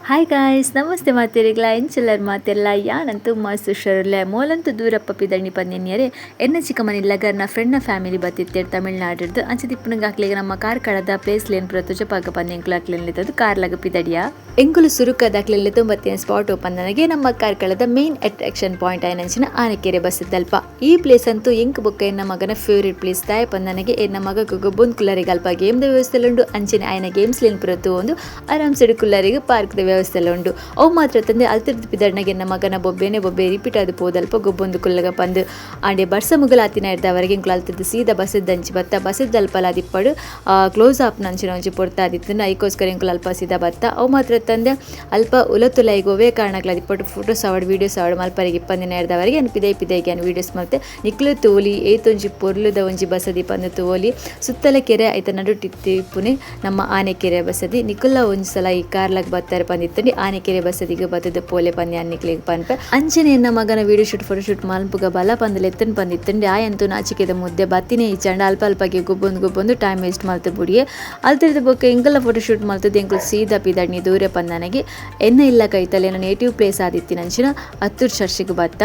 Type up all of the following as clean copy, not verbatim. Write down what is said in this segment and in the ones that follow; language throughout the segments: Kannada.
ಹಾಯ್ ಗಾಯ್ಸ್ ನಮಸ್ತೆ ಮಾತೆರಿಗ್ಲ ಎಂಚೆಲ್ಲರ್ ಮಾತೆಲ್ಲ ಯಾನಂತೂ ಮಸ್ತ್ ಹುಷಾರಿಲ್ಲ ಮೂಲಂತೂ ದೂರಪ್ಪ ಪಿದಣ್ಣಿ ಪಂದಿನಿಯರೆ ಎನ್ನ ಚಿಕ್ಕ ಮನಿಲ್ಲಗರ್ನ ಫ್ರೆಂಡ್ನ ಫ್ಯಾಮಿಲಿ ಬತ್ತಿತ್ತೇರು ತಮಿಳ್ನಾಡಿರ್ದು ಅಂಚೆ ತಿಪ್ಪನಿಗೆ ಹಾಕ್ಲಿಗೆ ನಮ್ಮ ಕಾರ್ ಕಡದ ಪ್ಲೇಸ್ ಲೇನ್ ಪ್ರತುಜ ಪಾಕ ಪಂದ ಎಂಕುಲು ಹಾಕ್ಲಿಲ್ಲದು ಕಾರ್ಲಾಗ ಪಿದಡಿಯ ಎಂಕುಲು ಸುರುಕದ ಹಾಕ್ಲಿಲ್ಲ ತೊಂಬತ್ತಿನ ಸ್ಪಾಟ್ ಓಪನ್ ನನಗೆ ನಮ್ಮ ಕಾರ್ ಕಳದ ಮೇನ್ ಅಟ್ರಾಕ್ಷನ್ ಪಾಯಿಂಟ್ ಆಯ್ನಂಚಿನ ಆನೆಕೆರೆ ಬಸ್ ದಲ್ಪ ಈ ಪ್ಲೇಸ್ ಅಂತೂ ಎಂಕ್ ಬೊಕ್ಕ ಎನ್ನ ಮಗನ ಫೇವ್ರೇಟ್ ಪ್ಲೇಸ್ ತಾಯ ಪಂದನಗೆ ಎನ್ನ ಮಗ ಗೊಬ್ಬೊಂದು ಕುಲ್ಲರಿಗೆ ಅಲ್ಪ ಗೇಮ್ದ ವ್ಯವಸ್ಥೆ ಉಂಡು ಅಂಚಿನ ಆಯ್ನ ಗೇಮ್ಸ್ ಲೇನ್ ಪ್ರತು ಒಂದು ಆರಾಮ್ ಸೈಡ್ ಕುಲ್ಲರಿಗೆ ಪಾರ್ಕ್ದ ವ್ಯವಸ್ಥೆ ಉಂಡು ಅವು ಮಾತ್ರ ತಂದೆ ಅಲ್ತಿರ್ದು ಪಿದಡ್ನಗೆ ನನ್ನ ಮಗನ ಬೊಬ್ಬೆ ರಿಪೀಟ್ ಆದ ಪೋದಲ್ಪ ಗೊಬ್ಬೊಂದು ಕುಲ್ಲಗ ಪಂದು ಆಂಡೆ ಬರ್ಸ ಮುಗಲಾತಿನ ಇರ್ದವರೆಗೆ ಇಂಕುಲು ಅಲ್ತಿದ್ದು ಸೀದಾ ಬಸ್ಸದಂಚಿ ಬತ್ತ ಬಸ್ಸದಲ್ಪಲ ದಿಪ್ಪಡು ಕ್ಲೋಸ್ ಆಪ್ ನಂಚಿನ ಒಂಚಿ ಪೊರ್ತಾದಿತ್ತು ಐಕೋಸ್ಕರ ಇಂಕುಲು ಅಲ್ಪ ಸೀದಾ ಬತ್ತ ಅವು ಮಾತ್ರ ತಂದೆ ಅಲ್ಪ ಉಲತುಲ ಈಗ ಒವೇ ಕಾರಣಕ್ಲ ದಿಪ್ಪಡು ಫೋಟೋಸ್ ಆವಡ್ ವೀಡಿಯೋಸ್ ಆವಡ್ ಮಲ್ಪರಿಗೆ ಇಪ್ಪಂದಿನ ಇರ್ದವರೆಗೆ ಅನ್ ಪಿದೈಗೆ ಅನ್ ವೀಡಿಯೋಸ್ ಮಲ್ತೆ ನಿಕ್ಲು ತೋಲಿ ಏತೊಂಜಿ ಪೊರ್ಲುದ ಒಂಜಿ ಬಸದಿ ಪಂದು ತೋಲಿ ಸುತ್ತಲ ಕೆರೆ ಐತ ನಡು ಟಿಪ್ಪುನೆ ನಮ್ಮ ಆನೆಕೆರೆ ಬಸದಿ ನಿಕುಲ್ಲ ಒಂಜಿ ಸಲ ಈ ಕಾರ್ಲಾಗ ಬತ್ತಾರೆ ಪಂದಿತ್ತು ಆನೆಕೆರೆ ಬಸದಿಗೆ ಬತ್ತದ ಪೋಲೆ ಪಂದಿ ಅನ್ನಿಕ್ಲಿಗೆ ಪನ್ಪೆ ಅಂಚನೆ ಎನ್ನ ಮಗನ ವಿಡಿಯೋ ಶೂಟ್ ಫೋಟೋ ಶೂಟ್ ಮಲ್ಪುಗ ಬಲ ಪಂದಲು ಎತ್ತನ್ ಪಂದಿತ್ತಂಡೆ ಆಯಂತೂ ನಾಚಿಕೆದ ಮುದ್ದೆ ಬತ್ತಿನೇ ಇಚ್ಚಂಡ ಅಲ್ಪಗೆ ಗೊಬ್ಬೊಂದು ಟೈಮ್ ವೇಸ್ಟ್ ಮಲ್ತು ಬುಡಿಯೇ ಅಲ್ತಿರ್ದ ಬೊಕ್ಕ ಎಂಕಲ್ಲ ಫೋಟೋ ಶೂಟ್ ಮಲ್ತದ್ದು ಎಂಕುಲು ಸೀದಾ ಪಿದಡ್ನಿ ದೂರ ಪಂದನಗೆ ಎನ್ನ ಇಲ್ಲ ಕೈತಲೆ ನನ್ನ ನೇಟಿವ್ ಪ್ಲೇಸ್ ಆದಿತ್ತಿನ ಅಂಚಿನ ಹತ್ತೂರು ಚರ್ಚಿಗೆ ಬತ್ತ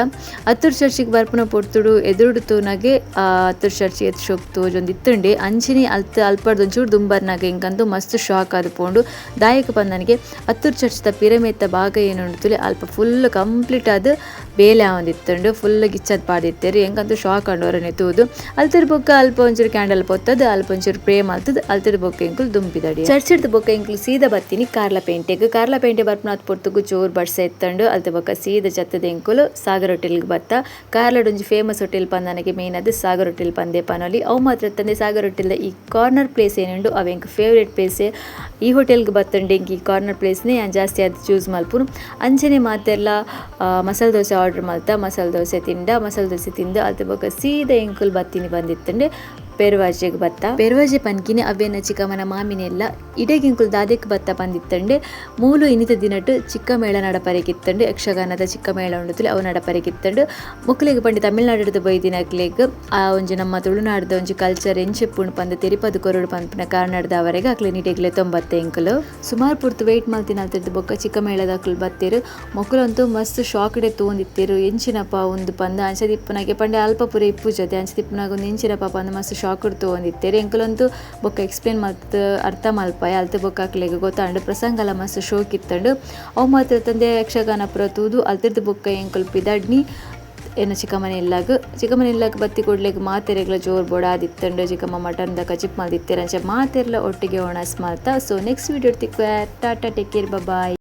ಹತ್ತೂರು ಚರ್ಚಿಗೆ ಬರ್ಪುನ ಪೊರ್ತುಡು ಎದುರುಡು ತೂನಗೆ ಹತ್ತೂರು ಚರ್ಚಿ ಎತ್ತು ಶೋಕ್ತು ಒಂದು ಇತ್ತುಂಡೆ ಅಂಚಿನಿ ಅಲ್ಪಡ್ದೊಂಚೂರು ದುಂಬರ್ನಾಗ ಇಂಕಂತೂ ಮಸ್ತ್ ಶಾಕ್ ಆದು ಪೋಂಡು ದಾಯಕ ಪಂದನಿಗೆ ಹತ್ತೂರು ಚರ್ಚ್ ಪಿರಮಿಡ್ ಭಾಗ ಏನು ಉಂಟುಲೆ ಅಲ್ಪ ಫುಲ್ ಕಂಪ್ಲೀಟ್ ಆದ ಬೇಲೆ ಆವಂದಿತ್ತುಂಡು ಫುಲ್ ಗಿಚ್ಚದ್ ಪಾಡಿತ್ತೇರಿ ಹೆಂಗಂತೂ ಶಾಕ್ ಅಂಡೋರನೆ ತೂದು ಅಲ್ತಿರ್ ಬೊಕ್ಕ ಅಲ್ಪ ಒಂಚೂರು ಕ್ಯಾಂಡಲ್ ಪೊತ್ತದು ಅಲ್ಪ ಒಂಚೂರು ಪ್ರೇ ಮಲ್ತದು ಅಲ್ತಿರ್ ಬೊಕ್ಕ ಎಂಕುಲು ದುಂಬಿದಡಿ ಚರ್ಚಿಡ್ದ ಬೊಕ್ಕ ಎಂಕುಲು ಸೀದಾ ಬತ್ತೀನಿ ಕಾರ್ಲ ಪೇಂಟೆ ಬರ್ಪನಾಥ್ ಪೊರ್ತುಗು ಜೋರ್ ಬಡ್ಸ ಎತ್ತಂಡು ಅಲ್ತ ಬೊಕ್ಕ ಸೀದಾ ಜತ್ತದ ಎಂಕುಲು ಸಾಗರ್ ಹೋಟೆಲ್ಗೆ ಬತ್ತ ಕಾರ್ಲಡ್ ಒಂಜಿ ಫೇಮಸ್ ಹೋಟೆಲ್ ಪಂದನಗೆ ಮೇನ್ ಅದು ಸಾಗರ್ ಹೋಟೆಲ್ ಪಂದೆ ಪನೊಲಿ ಅವು ಮಾತ್ರ ತಂದೆ ಸಾಗರ್ ಹೋಟೆಲ್ದ ಈ ಕಾರ್ನರ್ ಪ್ಲೇಸ್ ಏನುಂಡು ಅವು ಎಂಕ್ ಫೇವ್ರೇಟ್ ಪ್ಲೇಸೇ ಈ ಹೋಟೆಲ್ಗೆ ಬತ್ತಂಡೆ ಎಂಕ್ ಈ ಕಾರ್ನರ್ ಪ್ಲೇಸ್ನೇ ಜಾಸ್ತಿ ಅದು ಚೂಸ್ ಮಲ್ಪುನು ಅಂಚನೆ ಮಾತೆಲ್ಲ ಮಸಾಲೆ ದೋಸೆ ಆರ್ಡ್ರ್ ಮಲ್ತ ಮಸಾಲೆ ದೋಸೆ ತಿಂದು ಅಲ್ತ ಬೊಕ್ಕ ಸೀದಾ ಎಂಕುಲು ಬತ್ತೀನಿ ಬಂದಿತ್ತಂಡೆ ಪೆರುವಾಜೆಗೆ ಬತ್ತ ಪೆರುವಾಜೆ ಪನ್ಕಿನಿ ಅವೇನ ಚಿಕ್ಕಮ್ಮನ ಮಾಮಿನೆಲ್ಲ ಇಡೆಗಿಂಕುಲು ದಾದೆಕ್ ಬತ್ತ ಬಂದಿತ್ತಂಡೆ ಮೂಲು ಇನಿತ ದಿನಟ್ಟು ಚಿಕ್ಕ ಮೇಳ ನಡಪರೆಗಿತ್ತಂಡು ಯಕ್ಷಗಾನದ ಚಿಕ್ಕ ಮೇಳ ಉಂಡುತ್ತಲೆ ಅವು ನಡಪರೆಗಿತ್ತಂಡು ಮುಕ್ಕಲಿಗೆ ಪಂಡಿ ತಮಿಳ್ನಾಡು ಬೈದಿನಕ್ಲೆಗ್ ಆ ಒಂಜಿ ನಮ್ಮ ತುಳುನಾಡ್ದ ಒಂಜಿ ಕಲ್ಚರ್ ಎಂಚೆಪ್ಪುಂಡು ಪಂದು ತೆರಿಪದು ಕೊರಡು ಪಂಪಿನ ಕಾರ್ನಾಡ್ದವರೆಗೆ ಅಕ್ಲೆ ನಿಡೆಗ್ಲೆ 90 ಎಂಕುಲು ಸುಮಾರು ಪುರ್ತು ವೆಯ್ಟ್ ಮಲ್ತಿನ ಅಲ್ತಿರ್ದು ಬೊಕ್ಕ ಚಿಕ್ಕ ಮೇಳದ ಅಕ್ಲು ಬತ್ತೇರು ಮೊಕ್ಕಲಂತೂ ಮಸ್ತ್ ಶಾಕ್ಡೆ ತೋಂದಿತ್ತೇರು ಎಂಚಿನಪ್ಪ ಒಂದು ಪಂದ ಅಂಚದಿಪ್ಪನಾಗೆ ಪಂಡೆ ಅಲ್ಪ ಪುರ ಇಪ್ಪು ಜೊತೆ ಅಂಚದಿಪ್ಪನಾಗ ಒಂದು ಎಂಚಿನಪ್ಪ ಪಂದ ಮಸ್ತ್ ಶಾಕ್ ತಗೊಂಡಿತ್ತೇರಿ ಎಂಕುಲಂತೂ ಬೊಕ್ಕ ಎಕ್ಸ್ಪ್ಲೇನ್ ಮಲ್ತು ಅರ್ಥ ಮಲ್ಪಾಯ ಅಲ್ತ ಬೊಕ್ಕ ಹಾಕ್ಲಿಗೆ ಗೊತ್ತಾಂಡು ಪ್ರಸಂಗಲ ಮಸ್ತ್ ಶೋಕ್ ಇತ್ತಂಡು ಅವು ಮಾತ್ರ ತಂದೆ ಯಕ್ಷಗಾನ ಪುರ ತೂದು ಅಲ್ತಿರ್ದು ಬೊಕ್ಕ ಎಂಕುಲು ಪಿದಡ್ನಿ ಏನು ಚಿಕ್ಕಮ್ಮನ ಇಲ್ಲಾಗ ಬತ್ತಿ ಕೊಡ್ಲಿಕ್ಕೆ ಮಾತೆರೆಗ್ಲ ಜೋರ್ ಬೋಡಾದಿತ್ತಂಡು ಚಿಕ್ಕಮ್ಮ ಮಟನ್ದ ಕಚಿಪ್ ಮಲ್ದಿತ್ತೇರಂಚೆ ಮಾತೆರ್ಲ ಒಟ್ಟಿಗೆ ಒಣಸ್ ಮಲ್ತ ಸೊ ನೆಕ್ಸ್ಟ್ ವಿಡಿಯೋ ತಿಕ್ಕು ಟಾಟಾ ಟೇಕ್ ಕೇರ್ ಬಾಯ್.